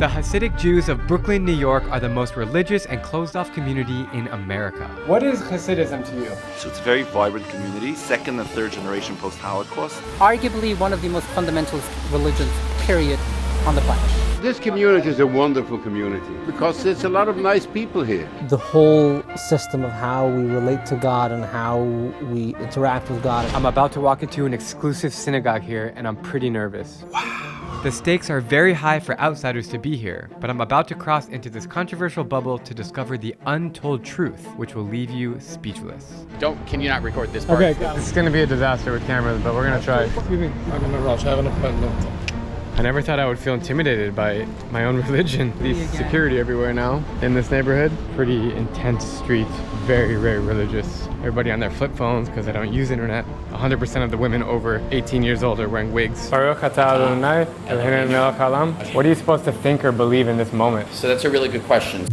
The Hasidic Jews of Brooklyn, New York are the most religious and closed-off community in America. What is Hasidism to you? So it's a very vibrant community, second and third generation post-Holocaust. Arguably one of the most fundamentalist religions, period, on the planet. This community is a wonderful community because there's a lot of nice people here. The whole system of how we relate to God and how we interact with God. I'm about to walk into an exclusive synagogue here, and I'm pretty nervous. Wow. The stakes are very high for outsiders to be here, but I'm about to cross into this controversial bubble to discover the untold truth, which will leave you speechless. Can you not record this part? Okay, this is gonna be a disaster with cameras, but we're gonna try. Excuse me, I'm in a rush, I have an appointment. I never thought I would feel intimidated by my own religion. There's security everywhere now in this neighborhood. Pretty intense street, very, very religious. Everybody on their flip phones because they don't use internet. 100% of the women over 18 years old are wearing wigs. What are you supposed to think or believe in this moment? So that's a really good question.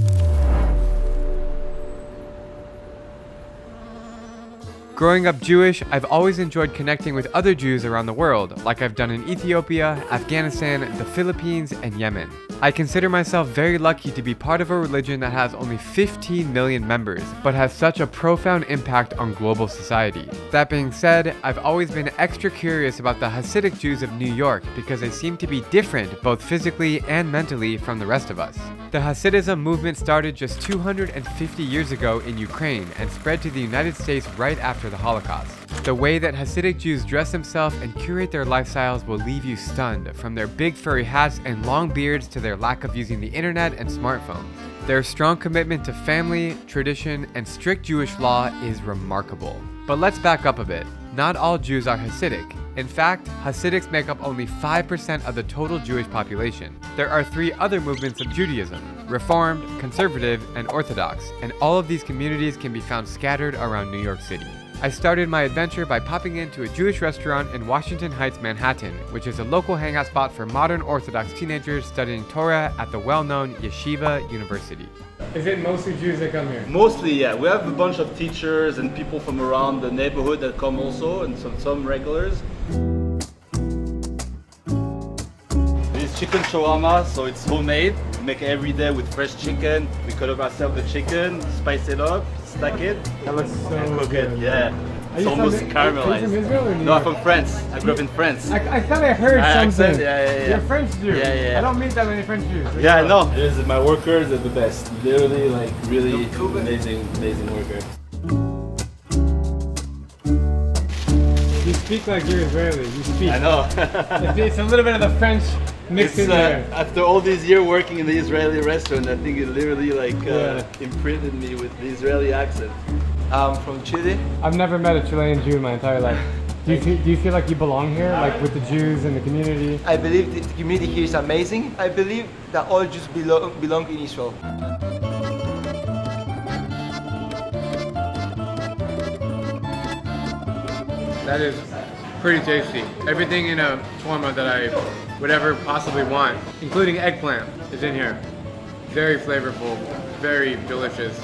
Growing up Jewish, I've always enjoyed connecting with other Jews around the world, like I've done in Ethiopia, Afghanistan, the Philippines, and Yemen. I consider myself very lucky to be part of a religion that has only 15 million members, but has such a profound impact on global society. That being said, I've always been extra curious about the Hasidic Jews of New York because they seem to be different both physically and mentally from the rest of us. The Hasidism movement started just 250 years ago in Ukraine and spread to the United States right after the Holocaust. The way that Hasidic Jews dress themselves and curate their lifestyles will leave you stunned, from their big furry hats and long beards to their lack of using the internet and smartphones. Their strong commitment to family, tradition, and strict Jewish law is remarkable. But let's back up a bit. Not all Jews are Hasidic. In fact, Hasidics make up only 5% of the total Jewish population. There are three other movements of Judaism: Reformed, Conservative, and Orthodox, and all of these communities can be found scattered around New York City. I started my adventure by popping into a Jewish restaurant in Washington Heights, Manhattan, which is a local hangout spot for modern Orthodox teenagers studying Torah at the well-known Yeshiva University. Is it mostly Jews that come here? Mostly, yeah. We have a bunch of teachers and people from around the neighborhood that come also, and some regulars. This is chicken shawarma, so it's homemade. We make it every day with fresh chicken. We cut up ourselves the chicken, spice it up, stack it, That looks so and cook good. it. Yeah. Are It's you almost from caramelized. Israel or New No, I'm York? from France. I grew up in France. I thought I heard something. Accent? Yeah. You're French Jew. Yeah. I don't meet that many French Jews. Yeah, I know. My workers are the best. Literally, like, really amazing workers. You speak like you're Israeli. You speak. I know. It's a little bit of the French mixed in there. After all these years working in the Israeli restaurant, I think it literally imprinted me with the Israeli accent. I'm from Chile. I've never met a Chilean Jew in my entire life. Do you feel like you belong here, like with the Jews and the community? I believe the community here is amazing. I believe that all Jews belong in Israel. That is pretty tasty. Everything in a shawarma that I would ever possibly want, including eggplant, is in here. Very flavorful, very delicious.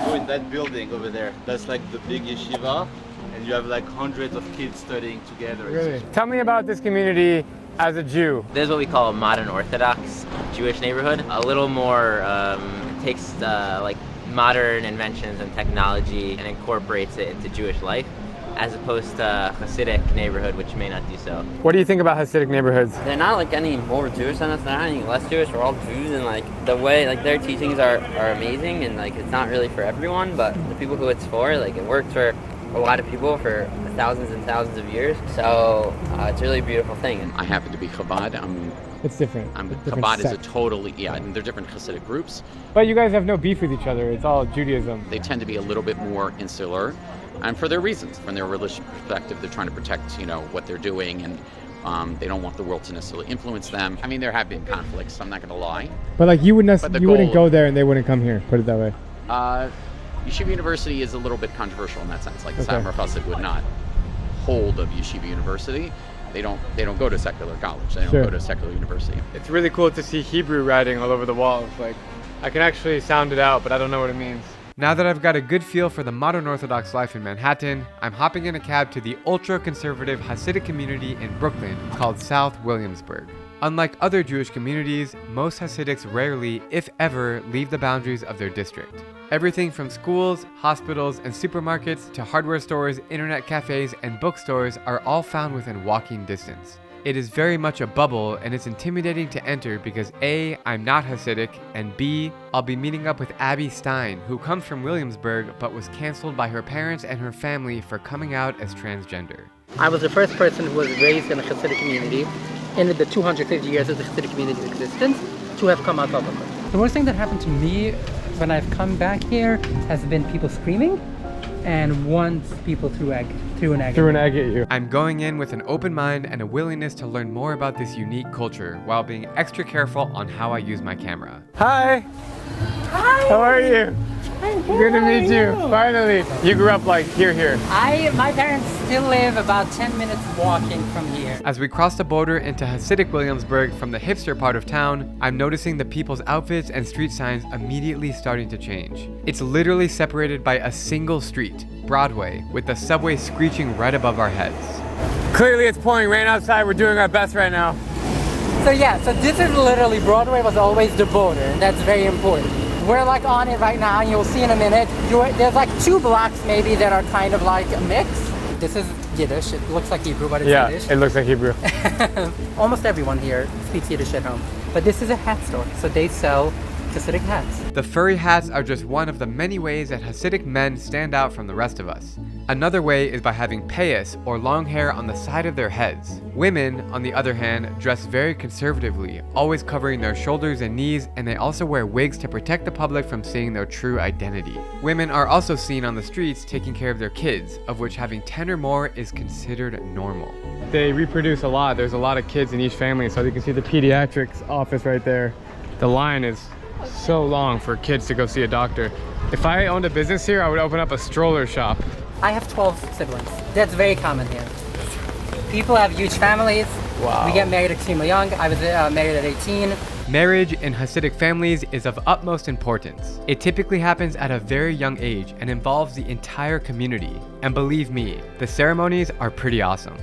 Go in that building over there. That's like the big yeshiva, and you have like hundreds of kids studying together. Really? Tell me about this community as a Jew. This is what we call a modern Orthodox Jewish neighborhood. A little more takes like modern inventions and technology and incorporates it into Jewish life, as opposed to Hasidic neighborhood, which may not do so. What do you think about Hasidic neighborhoods? They're not like any more Jewish than us, they're not any less Jewish, we're all Jews, and like the way like their teachings are amazing, and like it's not really for everyone, but the people who it's for, like it works for a lot of people for thousands and thousands of years, so it's a really beautiful thing. I happen to be Chabad. It's different. Chabad is a totally, and they're different Hasidic groups. But you guys have no beef with each other. It's all Judaism. They tend to be a little bit more insular, and for their reasons. From their religious perspective, they're trying to protect, what they're doing, and they don't want the world to necessarily influence them. I mean, there have been conflicts, I'm not going to lie. But like you wouldn't go there and they wouldn't come here, put it that way. Yeshiva University is a little bit controversial in that sense. Like the Satmar Chassid would not hold of Yeshiva University. They don't go to secular college. They don't go to secular university. It's really cool to see Hebrew writing all over the walls. Like, I can actually sound it out, but I don't know what it means. Now that I've got a good feel for the modern Orthodox life in Manhattan, I'm hopping in a cab to the ultra-conservative Hasidic community in Brooklyn called South Williamsburg. Unlike other Jewish communities, most Hasidics rarely, if ever, leave the boundaries of their district. Everything from schools, hospitals, and supermarkets to hardware stores, internet cafes, and bookstores are all found within walking distance. It is very much a bubble, and it's intimidating to enter because A, I'm not Hasidic, and B, I'll be meeting up with Abby Stein, who comes from Williamsburg but was canceled by her parents and her family for coming out as transgender. I was the first person who was raised in a Hasidic community in the 250 years of the Hasidic community's existence to have come out publicly. The worst thing that happened to me when I've come back here has been people screaming, and once people threw an egg at you. I'm going in with an open mind and a willingness to learn more about this unique culture while being extra careful on how I use my camera. Hi! Hi! How are you? I'm Good to meet you, finally. You grew up like here. My parents still live about 10 minutes walking from here. As we cross the border into Hasidic Williamsburg from the hipster part of town, I'm noticing the people's outfits and street signs immediately starting to change. It's literally separated by a single street, Broadway, with the subway screeching right above our heads. Clearly it's pouring rain outside. We're doing our best right now. So this is literally, Broadway was always the border, and that's very important. We're like on it right now, and you'll see in a minute. There's like 2 blocks maybe that are kind of like a mix. This is Yiddish. It looks like Hebrew, but it's Yiddish. Yeah, it looks like Hebrew. Almost everyone here speaks Yiddish at home. But this is a hat store, so they sell Hasidic hats. The furry hats are just one of the many ways that Hasidic men stand out from the rest of us. Another way is by having payas, or long hair on the side of their heads. Women, on the other hand, dress very conservatively, always covering their shoulders and knees, and they also wear wigs to protect the public from seeing their true identity. Women are also seen on the streets taking care of their kids, of which having 10 or more is considered normal. They reproduce a lot. There's a lot of kids in each family, so you can see the pediatrics office right there. The line is so long for kids to go see a doctor. If I owned a business here, I would open up a stroller shop. I have 12 siblings. That's very common here. People have huge families. Wow. We get married extremely young. I was married at 18. Marriage in Hasidic families is of utmost importance. It typically happens at a very young age and involves the entire community. And believe me, the ceremonies are pretty awesome.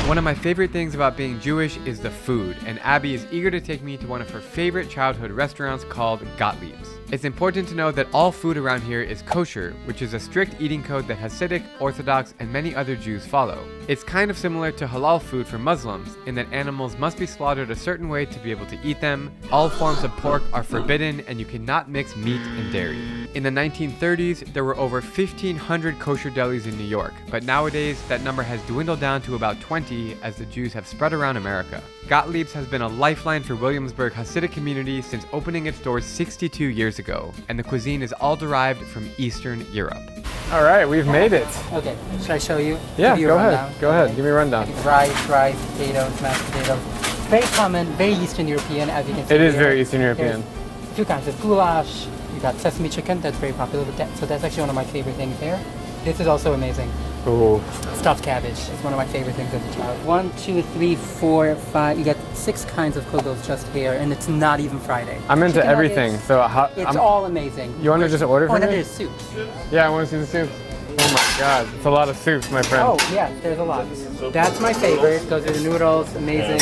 One of my favorite things about being Jewish is the food, and Abby is eager to take me to one of her favorite childhood restaurants called Gottlieb's. It's important to know that all food around here is kosher, which is a strict eating code that Hasidic, Orthodox, and many other Jews follow. It's kind of similar to halal food for Muslims, in that animals must be slaughtered a certain way to be able to eat them. All forms of pork are forbidden, and you cannot mix meat and dairy. In the 1930s, there were over 1,500 kosher delis in New York, but nowadays that number has dwindled down to about 20 as the Jews have spread around America. Gottlieb's has been a lifeline for Williamsburg Hasidic community since opening its doors 62 years ago, and the cuisine is all derived from Eastern Europe. All right, we've made it. Okay, should I show you? Yeah, go ahead. Go ahead, give me a rundown. Rice, potatoes, mashed potatoes. Very common, very Eastern European, as you can see. It is here. very Eastern European. There's 2 kinds of goulash. You got sesame chicken, that's very popular with that. So that's actually one of my favorite things here. This is also amazing. Ooh. Stuffed cabbage is one of my favorite things as a child. 1, 2, 3, 4, 5. You get 6 kinds of kugels just here, and it's not even Friday. I'm into Chicken everything, nuggets, so it's all amazing. You want to just order for me? There's soups. Yeah, I want to see the soups. Oh my God, it's a lot of soups, my friend. Oh yeah, there's a lot. That's my favorite. Those are the noodles, amazing.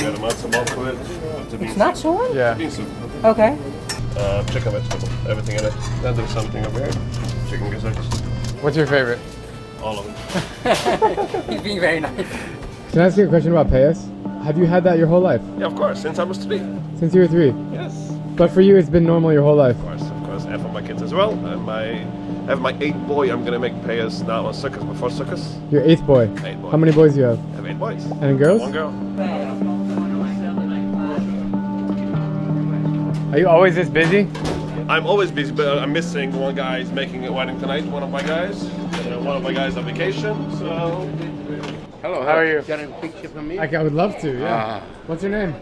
It's not shorn? Yeah. Okay. Chicken vegetable, everything in it. Then there's something over here. Chicken gizzards. What's your favorite? All of them. He's being very nice. Can I ask you a question about payas? Have you had that your whole life? Yeah, of course, since I was 3. Since you were 3? Yes. But for you, it's been normal your whole life? Of course. I have for my kids as well. I have my 8th boy. I'm gonna make payas now on Sukkot, before Sukkot. Your 8th boy? 8th boy. How many boys do you have? I have 8 boys. And girls? 1 girl. Are you always this busy? I'm always busy, but I'm missing one guy is making a wedding tonight, one of my guys. One of my guys on vacation, so... Hello, how are you? Got a picture from me? I would love to, yeah. What's your name?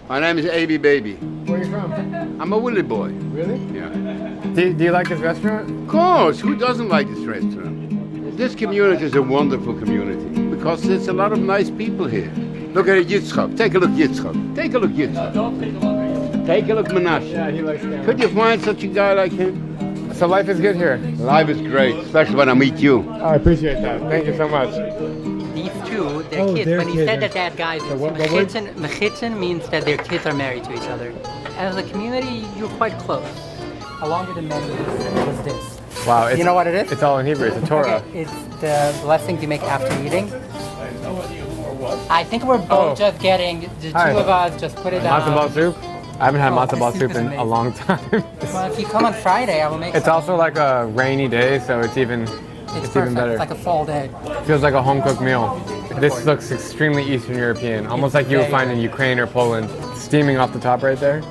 My name is Abby Baby. Where are you from? I'm a Willie boy. Really? Yeah. Do you like this restaurant? Of course, who doesn't like this restaurant? This community is a wonderful community because there's a lot of nice people here. Look at Yitzchak. Take a look, Yitzchak. Take a look, Yitzchak. Take a look, Menashe. Yeah, he likes cameras. Could you find such a guy like him? So life is good here? Life is great, especially when I meet you. Oh, I appreciate that. Thank you so much. these two, their kids. When he said that guys, mechitzen means that their kids are married to each other. As a community, you're quite close. Along with the menu was this. Wow. You know what it is? It's all in Hebrew. It's a Torah. Okay, it's the blessings you make after eating. I think we're both just getting, the two of us just put it down. Matzo ball soup? I haven't had matzo ball soup in a long time. Well, if you come on Friday, I will make It's some. also like a rainy day, so it's even even better. It's like a fall day. Feels like a home-cooked meal. This looks extremely Eastern European, almost like you would find in Ukraine or Poland. Steaming off the top right there.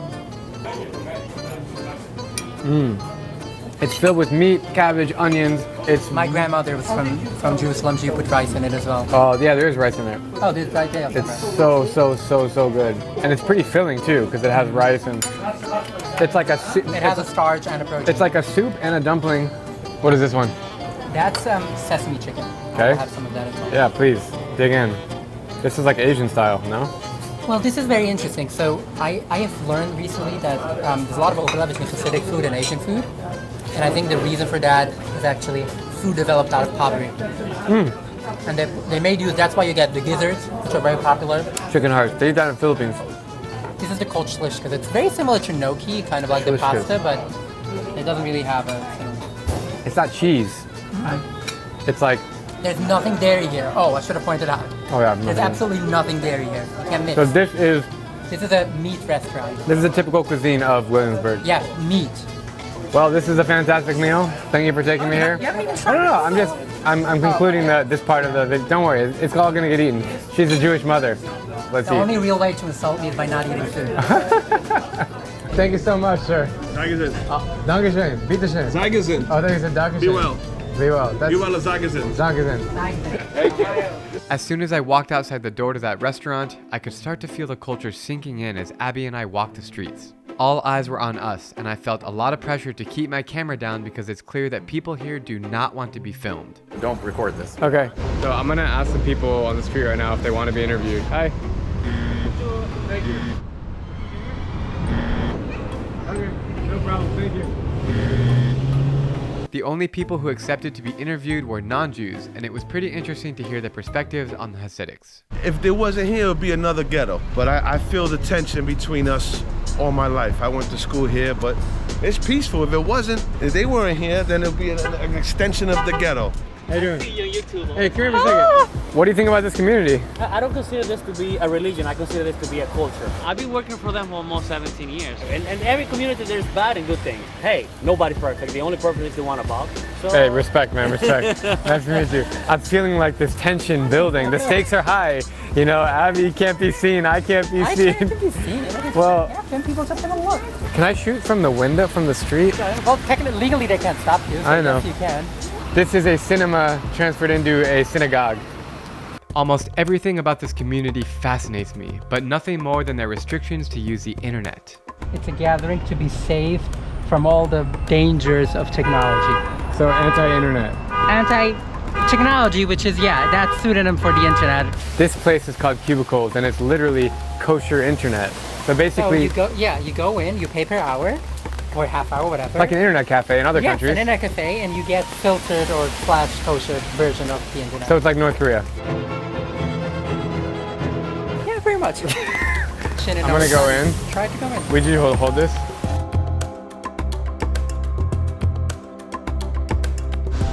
It's filled with meat, cabbage, onions. It's My grandmother was from Jerusalem. She put rice in it as well. Oh yeah, there is rice in there. Oh, there's right there. It's so good, and it's pretty filling too because it has rice and it's like a. It has a starch and a protein. It's like a soup and a dumpling. What is this one? That's sesame chicken. Okay. I'll have some of that as well. Yeah, please dig in. This is like Asian style, no? Well, this is very interesting. So I have learned recently that there's a lot of overlap between Hasidic food and Asian food. And I think the reason for that is actually food developed out of poverty. And they made use, that's why you get the gizzards, which are very popular. Chicken hearts. They eat that in the Philippines. This is the kolchlish, because it's very similar to gnocchi, kind of like the pasta, but it doesn't really have a thing. It's not cheese. It's like... There's nothing dairy here. Oh, I should have pointed out. Oh yeah. There's absolutely nothing dairy here. You can't mix. So this is a meat restaurant. This is a typical cuisine of Williamsburg. Yeah, meat. Well, this is a fantastic meal. Thank you for taking me here. No. I'm concluding this part of the video. Don't worry, it's all gonna get eaten. She's a Jewish mother. Let's eat. The only real way to insult me is by not eating food. Thank you so much, sir. Dankeschön. Dankeschön. Bitteschön. Dankeschön. Oh, thank you, Dankeschön. Be well. Be well. Be well, Dankeschön. Dankeschön. As soon as I walked outside the door to that restaurant, I could start to feel the culture sinking in as Abby and I walked the streets. All eyes were on us, and I felt a lot of pressure to keep my camera down because it's clear that people here do not want to be filmed. Don't record this. Okay, so I'm gonna ask some people on the street right now if they want to be interviewed. Hi. Thank you. Okay, no problem, thank you. The only people who accepted to be interviewed were non-Jews, and it was pretty interesting to hear their perspectives on the Hasidics. If there wasn't here, it would be another ghetto. But I feel the tension between us all my life. I went to school here, but it's peaceful. If they weren't here, then it would be an extension of the ghetto. How you doing? Hey, come here for a second. What do you think about this community? I don't consider this to be a religion. I consider this to be a culture. I've been working for them for almost 17 years. And every community, there's bad and good things. Hey, nobody's perfect. The only perfect is the one above. So... Hey, respect, man, respect. Nice to meet you. I'm feeling like this tension building. The stakes are high. You know, Abby can't be seen. I can't be seen. I can't be seen. Well, then people just gonna look. Can I shoot from the window, from the street? Well, technically, legally, they can't stop you. So I know. Yes, you can. This is a cinema transferred into a synagogue. Almost everything about this community fascinates me, but nothing more than their restrictions to use the internet. It's a gathering to be saved from all the dangers of technology. So anti-internet. Anti-technology, which is, yeah, that's pseudonym for the internet. This place is called Cubicles, and it's literally kosher internet. So basically... So you go in, you pay per hour, or half hour, whatever. Like an internet cafe in other countries. Yes, an internet cafe, and you get filtered or / kosher version of the internet. So it's like North Korea. Yeah, pretty much. I'm gonna go in. Try to go in. Would you hold this?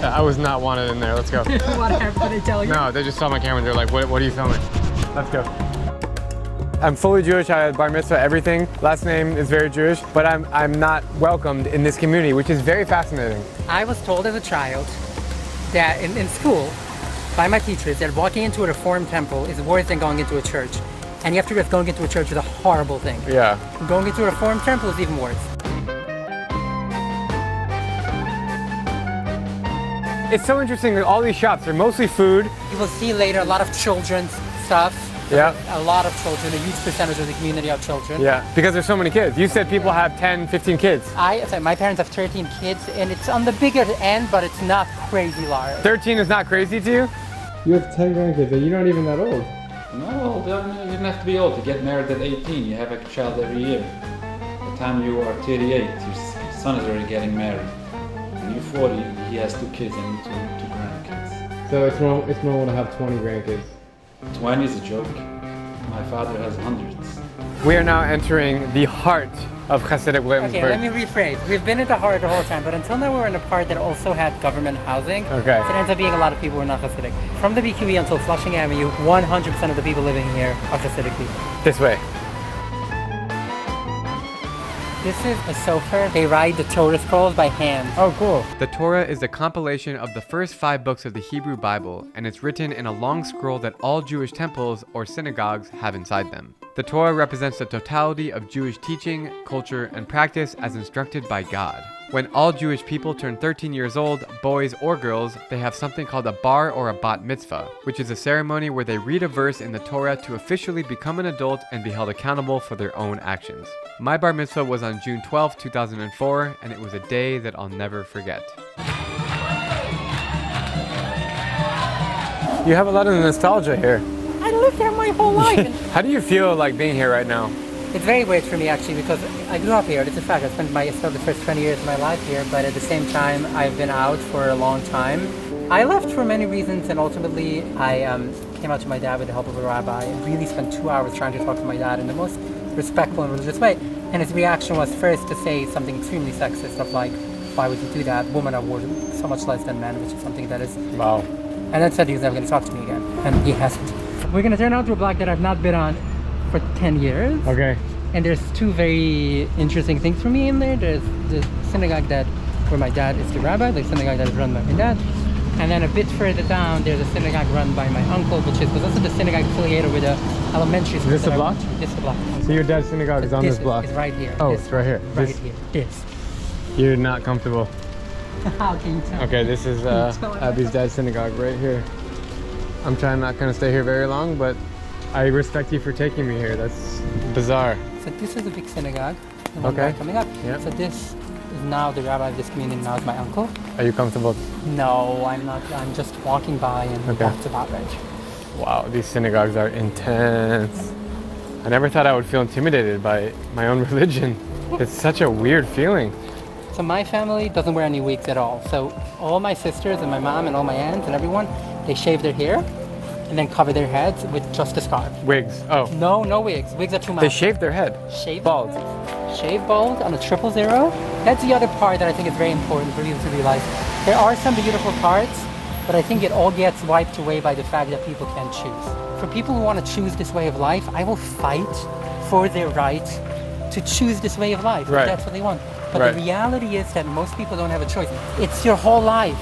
I was not wanted in there. Let's go. What did they tell you? No, they just saw my camera and they're like, what are you filming? Let's go. I'm fully Jewish. I had bar mitzvah, everything. Last name is very Jewish, but I'm not welcomed in this community, which is very fascinating. I was told as a child that in school by my teachers that walking into a Reformed temple is worse than going into a church. And you have to realize going into a church is a horrible thing. Yeah. Going into a Reformed temple is even worse. It's so interesting that all these shops are mostly food. You will see later a lot of children's stuff. Yeah. A lot of children, a huge percentage of the community of children. Yeah, because there's so many kids. You said people have 10, 15 kids. My parents have 13 kids, and it's on the bigger end, but it's not crazy large. 13 is not crazy to you? You have 10 grandkids, and you're not even that old. No, you don't have to be old to get married at 18. You have a child every year. By the time you are 38, your son is already getting married. When you're 40, he has 2 kids and 2 grandkids. So it's normal to have 20 grandkids. 20 is a joke. My father has hundreds. We are now entering the heart of Hasidic Williamsburg. Okay, let me rephrase. We've been at the heart the whole time, but until now we were in a part that also had government housing. Okay. So it ends up being a lot of people who are not Hasidic. From the BQE until Flushing Avenue, 100% of the people living here are Hasidic people. This way. This is a sofer. They write the Torah scrolls by hand. Oh, cool. The Torah is a compilation of the first 5 books of the Hebrew Bible, and it's written in a long scroll that all Jewish temples or synagogues have inside them. The Torah represents the totality of Jewish teaching, culture, and practice as instructed by God. When all Jewish people turn 13 years old, boys or girls, they have something called a bar or a bat mitzvah, which is a ceremony where they read a verse in the Torah to officially become an adult and be held accountable for their own actions. My bar mitzvah was on June 12, 2004, and it was a day that I'll never forget. You have a lot of nostalgia here. I lived there my whole life. How do you feel like being here right now? It's very weird for me actually because I grew up here. It's a fact. I spent the first 20 years of my life here, but at the same time, I've been out for a long time. I left for many reasons, and ultimately, I came out to my dad with the help of a rabbi and really spent 2 hours trying to talk to my dad in the most respectful and religious way. And his reaction was first to say something extremely sexist of like, why would you do that? Women are worth so much less than men, which is something that is... Wow. And then said he was never going to talk to me again, and he hasn't. We're going to turn out to a block that I've not been on for 10 years. Okay. And there's 2 very interesting things for me in there. There's the synagogue where my dad is the rabbi, the synagogue that is run by my dad. And then a bit further down, there's a synagogue run by my uncle, which was also the synagogue affiliated with the elementary school. Is this the block? This is the block. So your dad's synagogue is on this block? It's right here. Oh, this, it's right here. Right this, here. This. You're not comfortable. How can you tell? Okay, this is Abby's dad's synagogue right here. I'm not going to stay here very long, but I respect you for taking me here. That's bizarre. So this is a big synagogue. The one right coming up. Yep. So this is now the rabbi of this community. Now is my uncle. Are you comfortable? No, I'm not. I'm just walking by, and that's about right. Wow, these synagogues are intense. I never thought I would feel intimidated by my own religion. It's such a weird feeling. So my family doesn't wear any wigs at all. So all my sisters and my mom and all my aunts and everyone, they shave their hair and then cover their heads with just a scarf. Wigs? Oh. No wigs. Wigs are too much. They shave their head? Bald? Shave bald on a 000. That's the other part that I think is very important for you to realize. There are some beautiful parts, but I think it all gets wiped away by the fact that people can't choose. For people who want to choose this way of life, I will fight for their right to choose this way of life, if that's what they want. But the reality is that most people don't have a choice. It's your whole life.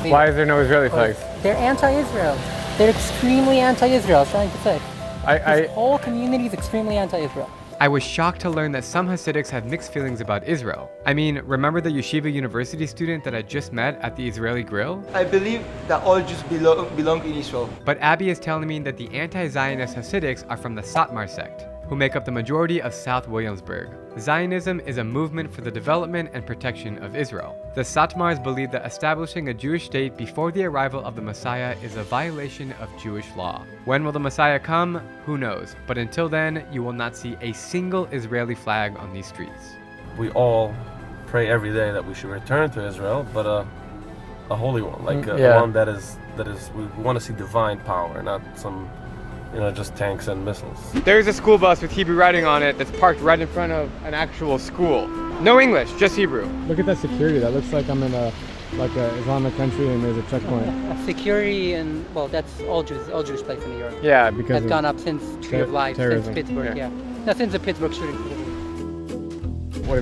Why is there no Israeli flags? They're anti-Israel. They're extremely anti-Israel, I was trying to say. This whole community is extremely anti-Israel. I was shocked to learn that some Hasidics have mixed feelings about Israel. I mean, remember the Yeshiva University student that I just met at the Israeli Grill? I believe that all Jews belong in Israel. But Abby is telling me that the anti-Zionist Hasidics are from the Satmar sect, who make up the majority of South Williamsburg. Zionism is a movement for the development and protection of Israel. The Satmars believe that establishing a Jewish state before the arrival of the Messiah is a violation of Jewish law. When will the Messiah come? Who knows? But until then, you will not see a single Israeli flag on these streets. We all pray every day that we should return to Israel, but a holy one, like one that is we want to see divine power, not some just tanks and missiles. There's a school bus with Hebrew writing on it that's parked right in front of an actual school. No English, just Hebrew. Look at that security. That looks like I'm in a Islamic country and there's a checkpoint. Security and, well, that's all Jewish place in New York. Yeah, because that's gone up since Tree of Life, terrorism. since Pittsburgh, That's since the Pittsburgh shooting.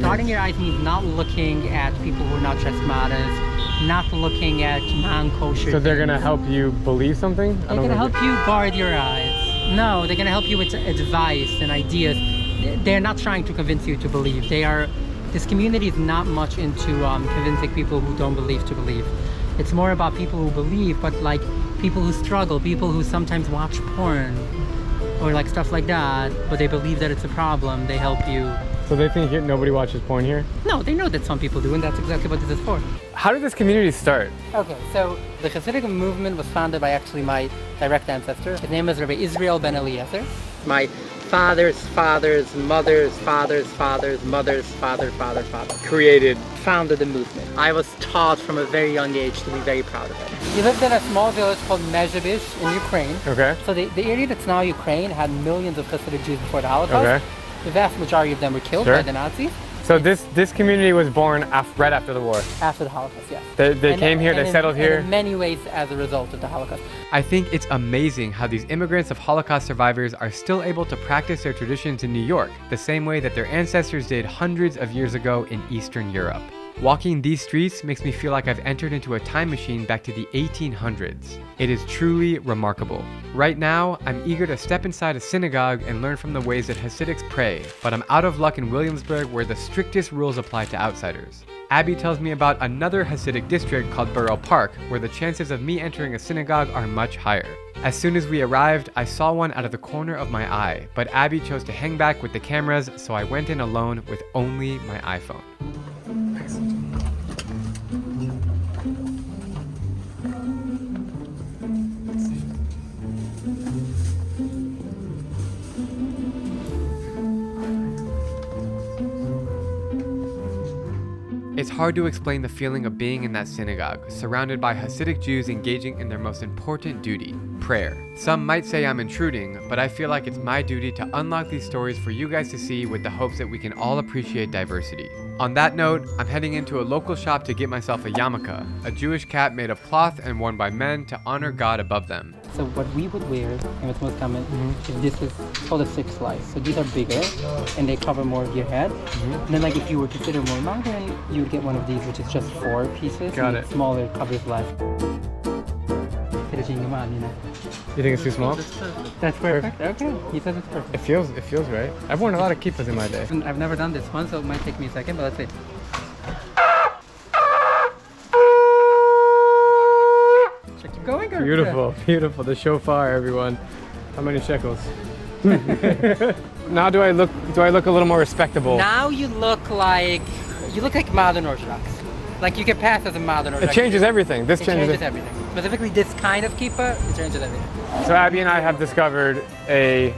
Starting your eyes means not looking at people who are not Trespmatas, not looking at non-kosher. So they're gonna help you believe something? They're gonna help you guard your eyes. No, they're gonna help you with advice and ideas. They're not trying to convince you to believe. This community is not much into convincing people who don't believe to believe. It's more about people who believe, but like people who struggle, people who sometimes watch porn or like stuff like that, but they believe that it's a problem. They help you. So they think nobody watches porn here? No, they know that some people do, and that's exactly what this is for. How did this community start? Okay, so the Hasidic movement was founded by actually my direct ancestor. His name is Rabbi Israel ben Eliezer. My fathers, fathers, mothers, fathers, fathers, mothers, father, father, father. Founded the movement. I was taught from a very young age to be very proud of it. We lived in a small village called Mezhebish in Ukraine. Okay. So the area that's now Ukraine had millions of Hasidic Jews before the Holocaust. Okay. The vast majority of them were killed Sure. by the Nazis. So this community was born right after the war. After the Holocaust, yes. They came here, they settled here. In many ways as a result of the Holocaust. I think it's amazing how these immigrants of Holocaust survivors are still able to practice their traditions in New York, the same way that their ancestors did hundreds of years ago in Eastern Europe. Walking these streets makes me feel like I've entered into a time machine back to the 1800s. It is truly remarkable. Right now, I'm eager to step inside a synagogue and learn from the ways that Hasidics pray, but I'm out of luck in Williamsburg where the strictest rules apply to outsiders. Abby tells me about another Hasidic district called Borough Park, where the chances of me entering a synagogue are much higher. As soon as we arrived, I saw one out of the corner of my eye, but Abby chose to hang back with the cameras, so I went in alone with only my iPhone. It's hard to explain the feeling of being in that synagogue, surrounded by Hasidic Jews engaging in their most important duty, prayer. Some might say I'm intruding, but I feel like it's my duty to unlock these stories for you guys to see with the hopes that we can all appreciate diversity. On that note, I'm heading into a local shop to get myself a yarmulke, a Jewish cap made of cloth and worn by men to honor God above them. So what we would wear, and what's most common, is this is called a six slice. So these are bigger, and they cover more of your head. And then like if you were considered more modern, you would get one of these, which is just 4 pieces. Got it. Smaller, covers less. You think it's too small? That's perfect. Okay. He says it's perfect. It feels right. I've worn a lot of kippahs in my day. I've never done this one, so it might take me a second, but let's see. Keep going. Or Beautiful, beautiful. The shofar, everyone. How many shekels? Now do I look a little more respectable? Now you look like modern Orthodox. Like you can pass as a modern Orthodox. It changes everything. This changes everything. Specifically this kind of kippah, it changes everything. So Abby and I have discovered a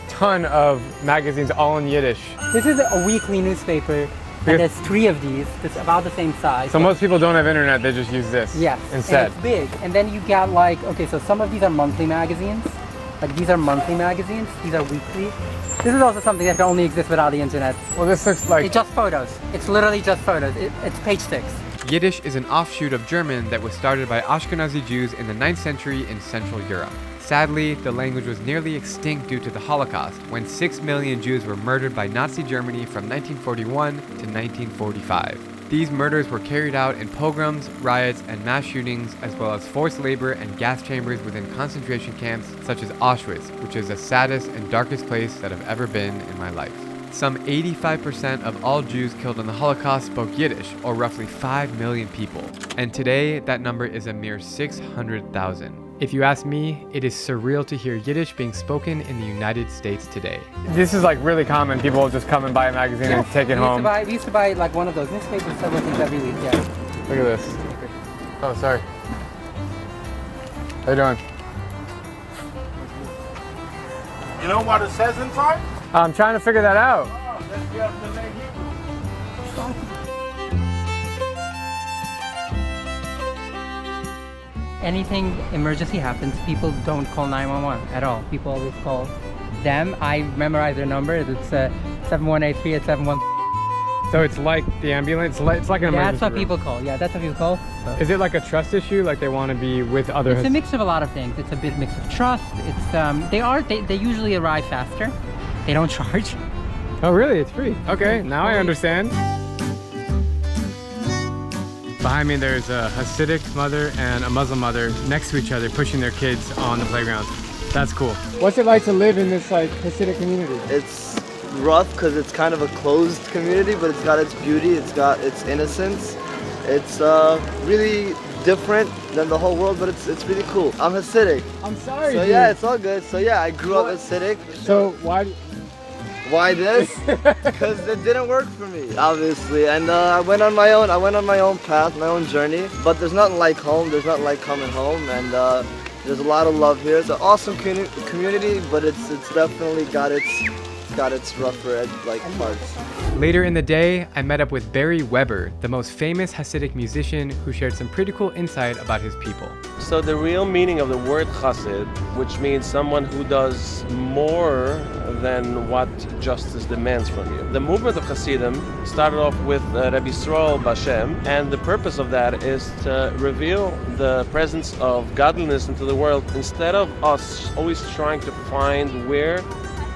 ton of magazines all in Yiddish. This is a weekly newspaper, and there's 3 of these. It's about the same size. So most people don't have internet, they just use this instead. And it's big. And then you got like, okay, so some of these are monthly magazines. Like these are monthly magazines, these are weekly. This is also something that can only exist without the internet. Well, this looks like... It's just photos. It's literally just photos. It's page 6. Yiddish is an offshoot of German that was started by Ashkenazi Jews in the 9th century in Central Europe. Sadly, the language was nearly extinct due to the Holocaust, when 6 million Jews were murdered by Nazi Germany from 1941 to 1945. These murders were carried out in pogroms, riots, and mass shootings, as well as forced labor and gas chambers within concentration camps such as Auschwitz, which is the saddest and darkest place that I've ever been in my life. Some 85% of all Jews killed in the Holocaust spoke Yiddish, or roughly 5 million people. And today, that number is a mere 600,000. If you ask me, it is surreal to hear Yiddish being spoken in the United States today. This is like really common. People will just come and buy a magazine and take it home. We used to buy like one of those newspapers several things every week, yeah. Look at this. Oh, sorry. How you doing? You know what it says inside? I'm trying to figure that out. Oh, let's get the name Anything emergency happens, people don't call 911 at all. People always call them. I memorize their number. It's 7183 at 71. So it's like the ambulance? It's like an emergency That's what room. people call. Yeah, that's what people call. Is it like a trust issue? Like they want to be with other... It's a mix of a lot of things. It's a bit mix of trust. It's they usually arrive faster. They don't charge. Oh really? It's free. Okay, now I understand. Behind me there's a Hasidic mother and a Muslim mother next to each other pushing their kids on the playground. That's cool. What's it like to live in this like Hasidic community? It's rough because it's kind of a closed community, but it's got its beauty, it's got its innocence. It's really different than the whole world, but it's really cool. I'm Hasidic. I'm sorry, So dude. yeah, it's all good. So yeah, I grew up Hasidic. So Why this? Because it didn't work for me, obviously. And I went on my own path, my own journey. But there's nothing like home. There's nothing like coming home. And there's a lot of love here. It's an awesome community, but it's definitely got its got its rougher parts. Later in the day, I met up with Barry Weber, the most famous Hasidic musician who shared some pretty cool insight about his people. So the real meaning of the word Hasid, which means someone who does more than what justice demands from you. The movement of Hasidim started off with Rabbi Bashem, and the purpose of that is to reveal the presence of godliness into the world. Instead of us always trying to find where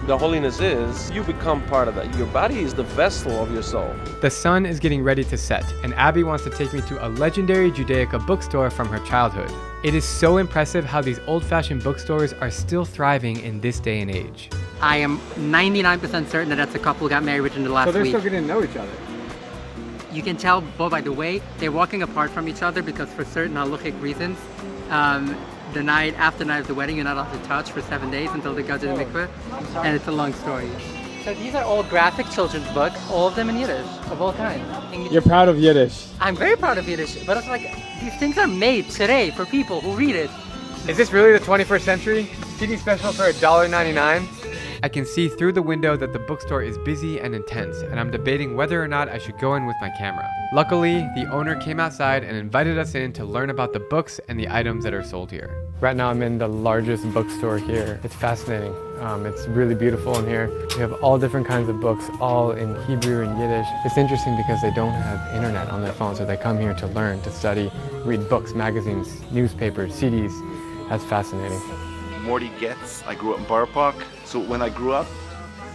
the holiness is, you become part of that. Your body is the vessel of your soul. The sun is getting ready to set, and Abby wants to take me to a legendary Judaica bookstore from her childhood. It is so impressive how these old-fashioned bookstores are still thriving in this day and age. I am 99% certain that that's a couple who got married within the last week. So they're still getting to know each other. You can tell by the way they're walking apart from each other because for certain halachic reasons, the night after the night of the wedding, you're not allowed to touch for 7 days until they go to the mikveh, and it's a long story. So these are all graphic children's books, all of them in Yiddish, of all kinds. You're proud of Yiddish. I'm very proud of Yiddish, but it's like, these things are made today for people who read it. Is this really the 21st century? CD special for $1.99? I can see through the window that the bookstore is busy and intense, and I'm debating whether or not I should go in with my camera. Luckily, the owner came outside and invited us in to learn about the books and the items that are sold here. Right now I'm in the largest bookstore here. It's fascinating. It's really beautiful in here. We have all different kinds of books, all in Hebrew and Yiddish. It's interesting because they don't have internet on their phone, so they come here to learn, to study, read books, magazines, newspapers, CDs. That's fascinating. Morty Getz. I grew up in Borough Park. So when I grew up,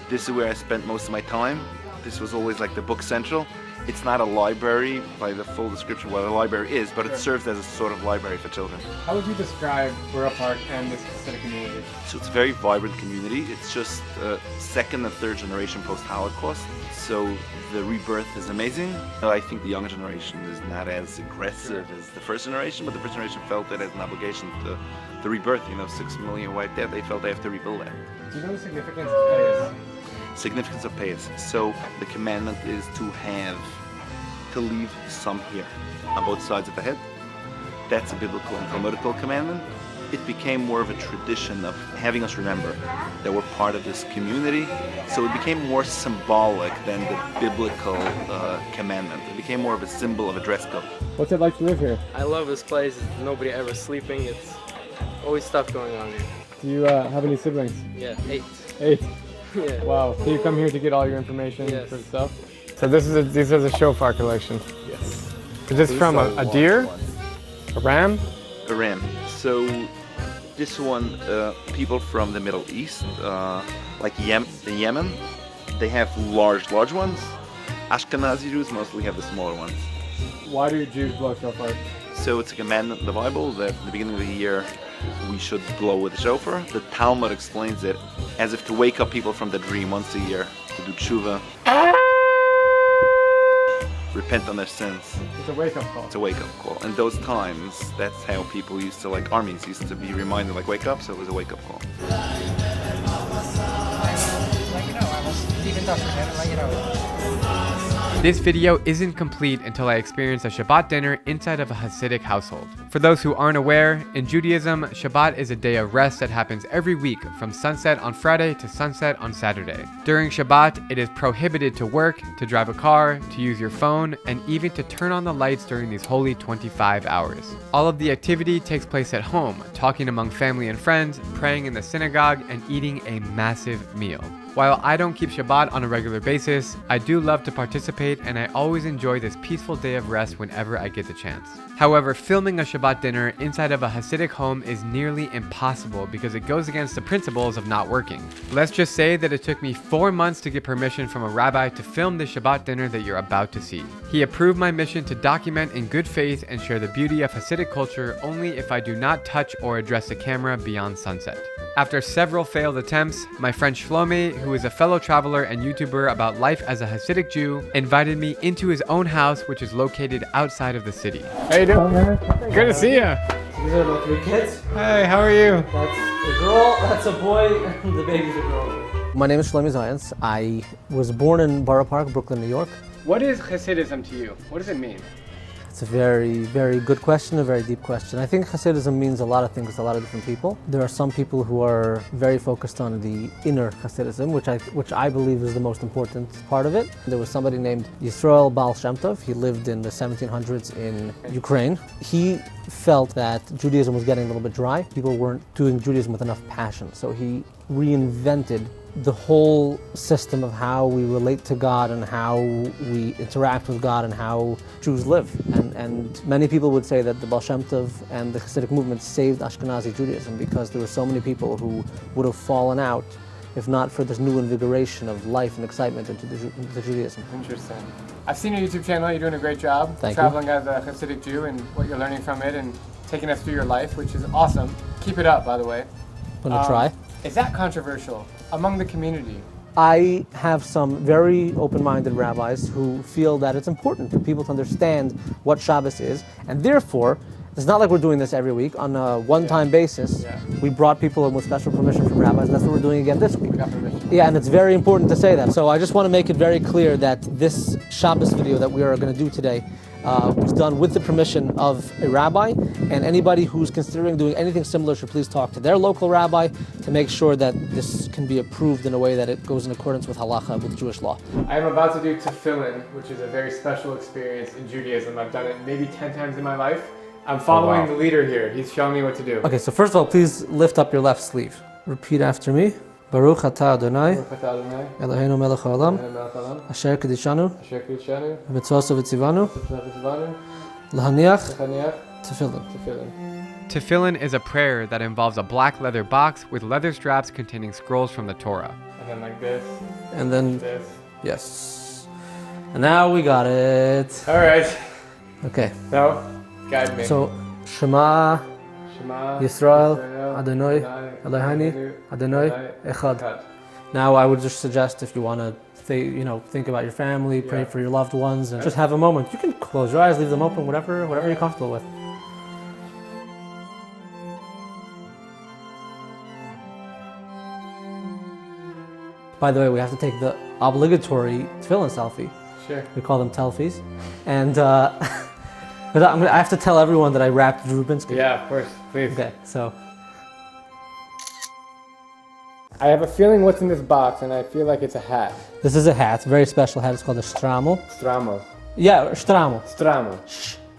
this is where I spent most of my time. This was always like the book central. It's not a library by the full description of what a library is, but it serves as a sort of library for children. How would you describe Borough Park and this Hasidic community? So it's a very vibrant community. It's just second and third generation post-Holocaust. So the rebirth is amazing. I think the younger generation is not as aggressive as the first generation, but the first generation felt it as an obligation to the rebirth. 6 million wiped out. They felt they have to rebuild that. Do you know the significance of Payas? Significance of Payas. So the commandment is to leave some here on both sides of the head. That's a biblical and Talmudical commandment. It became more of a tradition of having us remember that we're part of this community. So it became more symbolic than the biblical commandment. It became more of a symbol of a dress code. What's it like to live here? I love this place. Nobody ever sleeping. It's always stuff going on here. Do you have any siblings? Yeah, 8. 8? Yeah. Wow. So you come here to get all your information Yes. for stuff? So this is a shofar collection. Yes. Is this from a deer? A ram? A ram. So this one, people from the Middle East, like Yemen, they have large ones. Ashkenazi Jews mostly have the smaller ones. Why do Jews blow shofar? So it's a commandment in the Bible that at the beginning of the year we should blow with the shofar. The Talmud explains it as if to wake up people from the dream once a year, to do tshuva, repent on their sins. It's a wake-up call. It's a wake-up call. In those times, that's how people used to, like armies, used to be reminded, like, wake up, so it was a wake-up call. This video isn't complete until I experience a Shabbat dinner inside of a Hasidic household. For those who aren't aware, in Judaism, Shabbat is a day of rest that happens every week from sunset on Friday to sunset on Saturday. During Shabbat, it is prohibited to work, to drive a car, to use your phone, and even to turn on the lights during these holy 25 hours. All of the activity takes place at home, talking among family and friends, praying in the synagogue, and eating a massive meal. While I don't keep Shabbat on a regular basis, I do love to participate, and I always enjoy this peaceful day of rest whenever I get the chance. However, filming a Shabbat dinner inside of a Hasidic home is nearly impossible because it goes against the principles of not working. Let's just say that it took me 4 months to get permission from a rabbi to film the Shabbat dinner that you're about to see. He approved my mission to document in good faith and share the beauty of Hasidic culture only if I do not touch or address the camera beyond sunset. After several failed attempts, my friend Shlomi, who is a fellow traveler and YouTuber about life as a Hasidic Jew, invited me into his own house, which is located outside of the city. How you doing? Good to see you. These are my 3 kids. Hey, how are you? That's a girl, that's a boy, and the baby's a girl. My name is Shlomi Zayans. I was born in Borough Park, Brooklyn, New York. What is Hasidism to you? What does it mean? It's a very, very good question, a very deep question. I think Hasidism means a lot of things to a lot of different people. There are some people who are very focused on the inner Hasidism, which I believe is the most important part of it. There was somebody named Yisrael Baal Shem Tov. He lived in the 1700s in Ukraine. He felt that Judaism was getting a little bit dry. People weren't doing Judaism with enough passion. So he reinvented the whole system of how we relate to God and how we interact with God and how Jews live. And many people would say that the Baal Shem Tov and the Hasidic movement saved Ashkenazi Judaism because there were so many people who would have fallen out if not for this new invigoration of life and excitement into the Judaism. Interesting. I've seen your YouTube channel. You're doing a great job traveling as a Hasidic Jew and what you're learning from it and taking us through your life, which is awesome. Keep it up, by the way. Gonna try. Is that controversial among the community? I have some very open-minded rabbis who feel that it's important for people to understand what Shabbos is, and therefore, it's not like we're doing this every week. On a one-time basis, we brought people in with special permission from rabbis, and that's what we're doing again this week. We got permission. Yeah, and it's very important to say that. So I just want to make it very clear that this Shabbos video that we are going to do today was done with the permission of a rabbi, and anybody who's considering doing anything similar should please talk to their local rabbi to make sure that this can be approved in a way that it goes in accordance with halacha, with Jewish law. I am about to do tefillin, which is a very special experience in Judaism. I've done it maybe 10 times in my life. I'm following the leader here. He's showing me what to do. Okay, so first of all, please lift up your left sleeve. Repeat after me. Baruch atah Adonai, Eloheinu melech haolam, asher kedishanu, v'mitzosav v'tzivanu, lahaniach tefillin. Tefillin is a prayer that involves a black leather box with leather straps containing scrolls from the Torah. And then like this. And then like this. Yes. And now we got it. All right. Okay. So, guide me. So, Shema Yisrael Adonai Eloheinu Adonai Echad. Now I would just suggest if you want to think about your family, pray for your loved ones, and just have a moment. You can close your eyes, leave them open, whatever you're comfortable with. By the way, we have to take the obligatory tefillin selfie. Sure. We call them telfies. And but I have to tell everyone that I rapped Drew Binsky. Yeah, of course, please. Okay, so. I have a feeling what's in this box, and I feel like it's a hat. This is a hat, a very special hat. It's called a strammel. Strammel. Yeah, strammel. Strammel.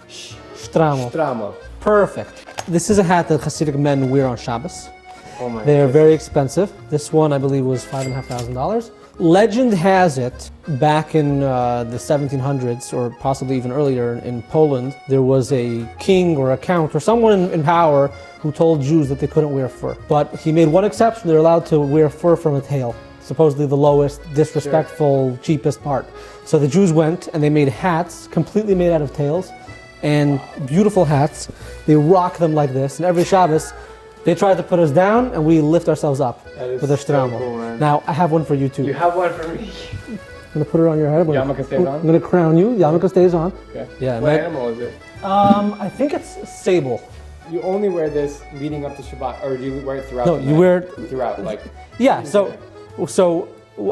Strammel. Strammel. Perfect. This is a hat that Hasidic men wear on Shabbos. Oh my They are very expensive. This one, I believe, was $5,500. Legend has it, back in the 1700s, or possibly even earlier in Poland, there was a king or a count or someone in power who told Jews that they couldn't wear fur. But he made one exception: they're allowed to wear fur from a tail, supposedly the lowest, disrespectful, cheapest part. So the Jews went and they made hats completely made out of tails, and beautiful hats. They rock them like this, and every Shabbos, they tried to put us down, and we lift ourselves up with a strammel. Cool, man. Now, I have one for you too. You have one for me. I'm gonna put it on your head. Yarmulke stays on? I'm gonna crown you. Yarmulke stays on. Okay. Yeah. What animal is it? I think it's sable. You only wear this leading up to Shabbat, or do you wear it throughout? No, the you night? wear it throughout, like. Yeah. So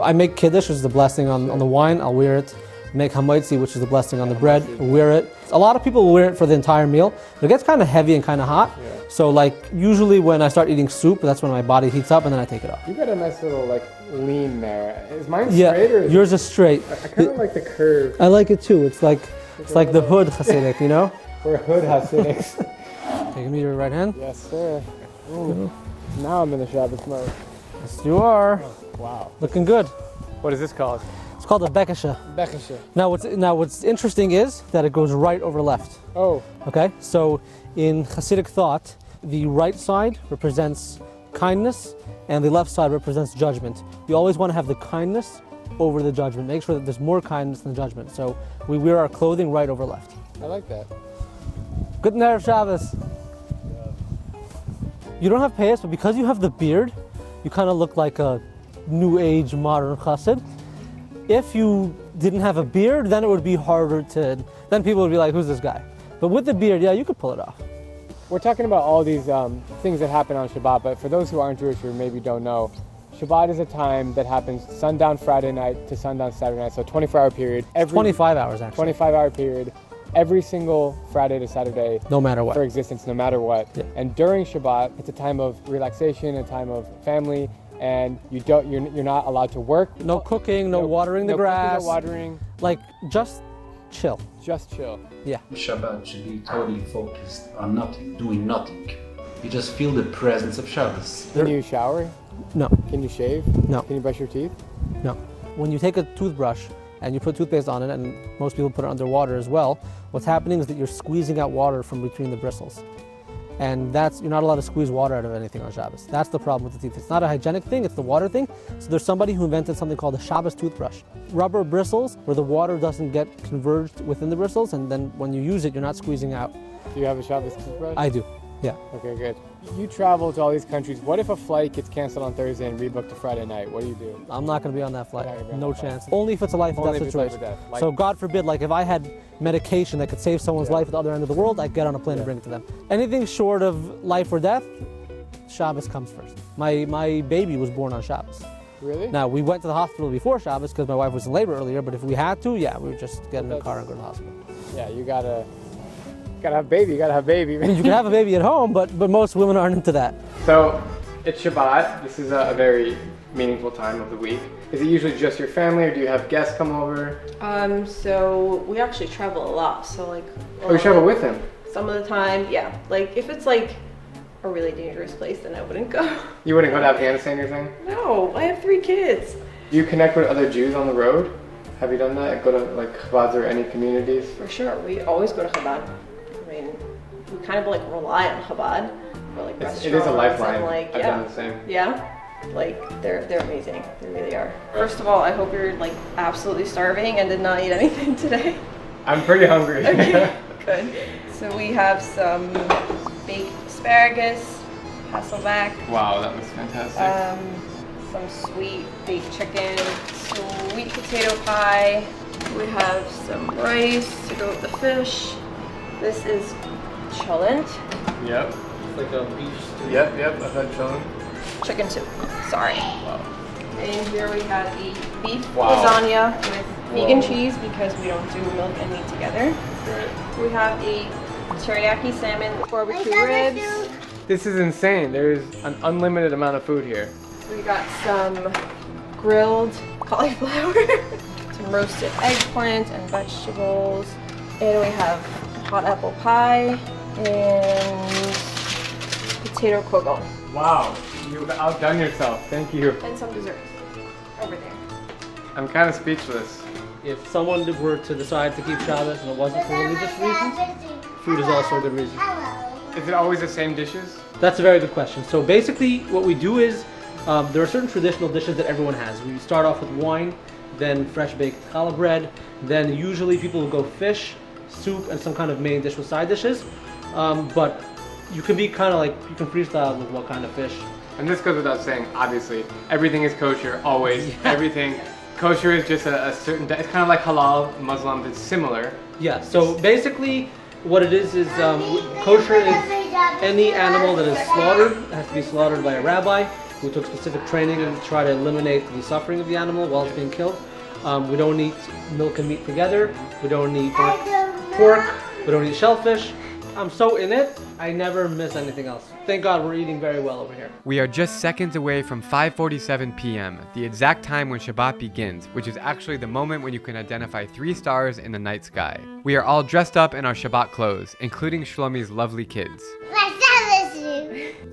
I make kiddush, which is the blessing on the wine. I'll wear it. Make hamaitzi, which is the blessing on the bread. Wear it. A lot of people wear it for the entire meal. It gets kind of heavy and kind of hot. Yeah. So like usually when I start eating soup, that's when my body heats up, and then I take it off. You got a nice little like lean there. Is mine straight or? Yours is straight. I kind of like the curve. I like it too. It's like the hood Hasidic, you know? We're hood Hasidics. Okay, give me your right hand. Yes, sir. Ooh. Now I'm in the Shabbos mode. Yes, you are. Oh, wow. Looking good. What is this called? It's called a bekasha. Bekasha. Now what's interesting is that it goes right over left. Oh. Okay, so in Hasidic thought, the right side represents kindness and the left side represents judgment. You always want to have the kindness over the judgment. Make sure that there's more kindness than judgment. So we wear our clothing right over left. I like that. Good Erev Shabbos. You don't have payas, but because you have the beard, you kind of look like a new age modern chassid. If you didn't have a beard, then it would be harder to, then people would be like, who's this guy? But with the beard, yeah, you could pull it off. We're talking about all these things that happen on Shabbat, but for those who aren't Jewish or maybe don't know, Shabbat is a time that happens sundown Friday night to sundown Saturday night, so 24-hour period. 25 hours actually. 25-hour period. every single Friday to Saturday. No matter what. For existence, no matter what. Yeah. And during Shabbat, it's a time of relaxation, a time of family, and you're not allowed to work. No cooking, no watering the grass. No watering. Like, just chill. Just chill. Yeah. Shabbat should be totally focused on nothing, doing nothing. You just feel the presence of Shabbos. Can you shower? No. Can you shave? No. Can you brush your teeth? No. When you take a toothbrush and you put toothpaste on it, and most people put it under water as well, what's happening is that you're squeezing out water from between the bristles. And you're not allowed to squeeze water out of anything on Shabbos. That's the problem with the teeth. It's not a hygienic thing, it's the water thing. So there's somebody who invented something called a Shabbos toothbrush. Rubber bristles where the water doesn't get converged within the bristles, and then when you use it, you're not squeezing out. Do you have a Shabbos toothbrush? I do, yeah. Okay, good. You travel to all these countries. What if a flight gets canceled on Thursday and rebooked to Friday night? What do you do? I'm not going to be on that flight. No chance. Only if it's a life or death situation. Like, so God forbid, like if I had medication that could save someone's life at the other end of the world, I'd get on a plane and bring it to them. Anything short of life or death, Shabbos comes first. My baby was born on Shabbos. Really? Now, we went to the hospital before Shabbos because my wife was in labor earlier, but if we had to, yeah, we would just get in the car and go to the hospital. Yeah, you gotta have baby. You gotta have baby. I mean, you can have a baby at home, but most women aren't into that. So, it's Shabbat. This is a very meaningful time of the week. Is it usually just your family, or do you have guests come over? So we actually travel a lot. So like. Oh, you travel with him? Some of the time, yeah. Like if it's like a really dangerous place, then I wouldn't go. You wouldn't go to Afghanistan or anything? No, I have 3 kids. Do you connect with other Jews on the road? Have you done that? Go to like Chabad or any communities? For sure, we always go to Chabad. I mean, we kind of like rely on Chabad for like restaurants. It is a lifeline. And, like, I've done the same. Yeah. Like they're amazing. They really are. First of all, I hope you're like absolutely starving and did not eat anything today. I'm pretty hungry. Okay, good. So we have some baked asparagus, Hasselback. Wow, that was fantastic. Some sweet baked chicken, sweet potato pie. We have some rice to go with the fish. This is cholent. Yep. It's like a beef stew. Yep, I've had cholent. Chicken soup, sorry. Wow. And here we have the beef Wow. lasagna with vegan cheese because we don't do milk and meat together. Right. We have a teriyaki salmon barbecue ribs. This is insane. There's an unlimited amount of food here. We got some grilled cauliflower, some roasted eggplant and vegetables, and we have hot apple pie and potato kugel. Wow, you've outdone yourself. Thank you. And some desserts over there. I'm kind of speechless. If someone were to decide to keep Shabbos and it wasn't for religious reasons, food is also a good reason. Is it always the same dishes? That's a very good question. So basically what we do is, there are certain traditional dishes that everyone has. We start off with wine, then fresh baked challah bread, then usually people will go fish, soup, and some kind of main dish with side dishes. But you can be kind of like, you can freestyle with what kind of fish. And this goes without saying, obviously. Everything is kosher, always. Yeah. Everything. Kosher is just a certain, it's kind of like halal, Muslim, it's similar. Yeah, so basically what it is kosher is any animal that is slaughtered. It has to be slaughtered by a rabbi who took specific training to try to eliminate the suffering of the animal while it's being killed. We don't eat milk and meat together. We don't eat pork. We don't eat shellfish. I'm so in it, I never miss anything else. Thank God we're eating very well over here. We are just seconds away from 5:47 p.m., the exact time when Shabbat begins, which is actually the moment when you can identify 3 stars in the night sky. We are all dressed up in our Shabbat clothes, including Shlomi's lovely kids.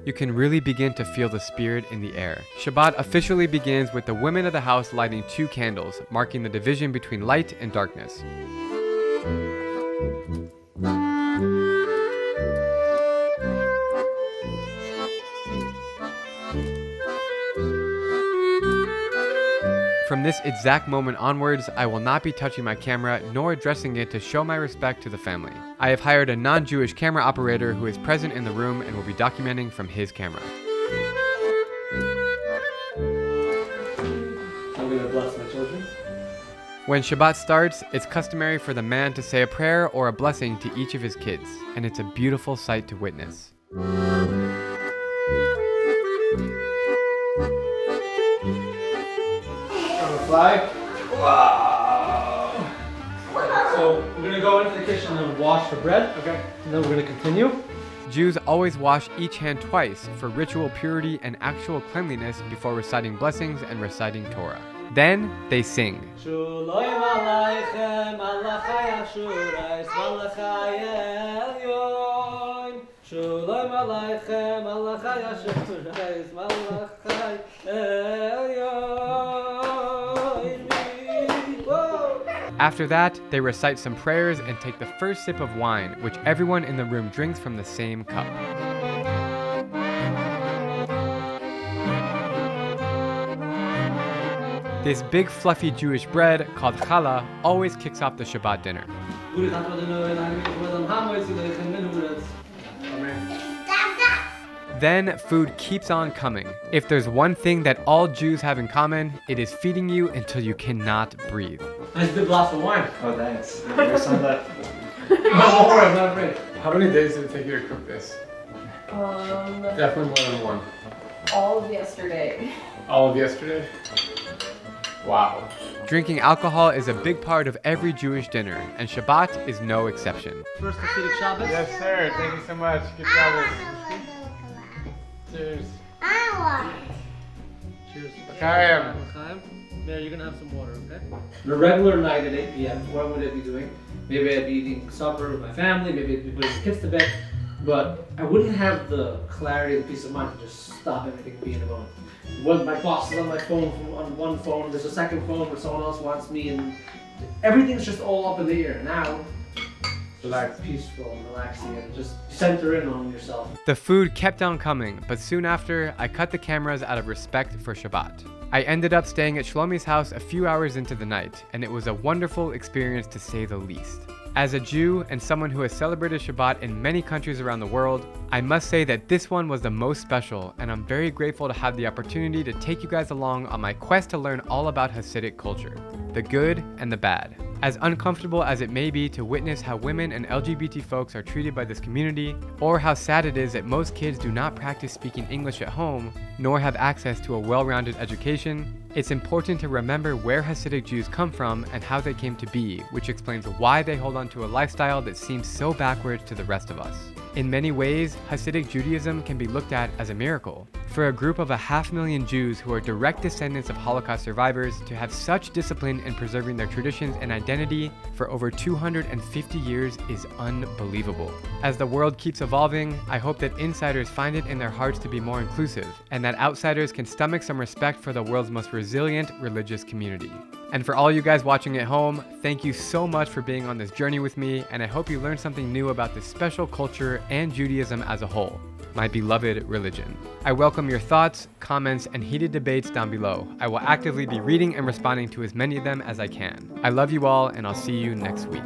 You can really begin to feel the spirit in the air. Shabbat officially begins with the women of the house lighting 2 candles, marking the division between light and darkness. From this exact moment onwards, I will not be touching my camera nor addressing it to show my respect to the family. I have hired a non-Jewish camera operator who is present in the room and will be documenting from his camera. I'm going to bless my children. When Shabbat starts, it's customary for the man to say a prayer or a blessing to each of his kids, and it's a beautiful sight to witness. Flag. Wow. So we're gonna go into the kitchen and wash the bread. Okay. And then we're gonna continue. Jews always wash each hand twice for ritual purity and actual cleanliness before reciting blessings and reciting Torah. Then they sing. Shalom Aleichem, Malachai Ashurais, Malachai Elyon. Shalom Aleichem, Malachai Ashurais, Malachai Elyon. After that, they recite some prayers and take the first sip of wine, which everyone in the room drinks from the same cup. This big fluffy Jewish bread, called challah, always kicks off the Shabbat dinner. Then food keeps on coming. If there's one thing that all Jews have in common, it is feeding you until you cannot breathe. Nice big glass of wine. Oh, thanks. There's some left. No, don't worry, I'm not afraid. How many days did it take you to cook this? Definitely more than one. All of yesterday. All of yesterday? Wow. Drinking alcohol is a big part of every Jewish dinner, and Shabbat is no exception. First Hasidic Shabbos. Yes, sir. Thank you so much. Good Shabbos. Cheers. Cheers. L'chaim. There, you're gonna have some water, okay? On a regular night at 8 p.m., what would I be doing? Maybe I'd be eating supper with my family, maybe I'd be putting the kids to bed, but I wouldn't have the clarity and peace of mind to just stop everything and be in a moment. When my boss is on my phone, on one phone, there's a second phone where someone else wants me, and everything's just all up in the air. Now, relax, peaceful and relaxing, and just center in on yourself. The food kept on coming, but soon after, I cut the cameras out of respect for Shabbat. I ended up staying at Shlomi's house a few hours into the night, and it was a wonderful experience to say the least. As a Jew and someone who has celebrated Shabbat in many countries around the world, I must say that this one was the most special, and I'm very grateful to have the opportunity to take you guys along on my quest to learn all about Hasidic culture, the good and the bad. As uncomfortable as it may be to witness how women and LGBT folks are treated by this community, or how sad it is that most kids do not practice speaking English at home, nor have access to a well-rounded education, it's important to remember where Hasidic Jews come from and how they came to be, which explains why they hold on to a lifestyle that seems so backwards to the rest of us. In many ways, Hasidic Judaism can be looked at as a miracle. For a group of 500,000 Jews who are direct descendants of Holocaust survivors to have such discipline in preserving their traditions and identity for over 250 years is unbelievable. As the world keeps evolving, I hope that insiders find it in their hearts to be more inclusive, and that outsiders can stomach some respect for the world's most resilient religious community. And for all you guys watching at home, thank you so much for being on this journey with me, and I hope you learned something new about this special culture and Judaism as a whole, my beloved religion. I welcome your thoughts, comments, and heated debates down below. I will actively be reading and responding to as many of them as I can. I love you all, and I'll see you next week.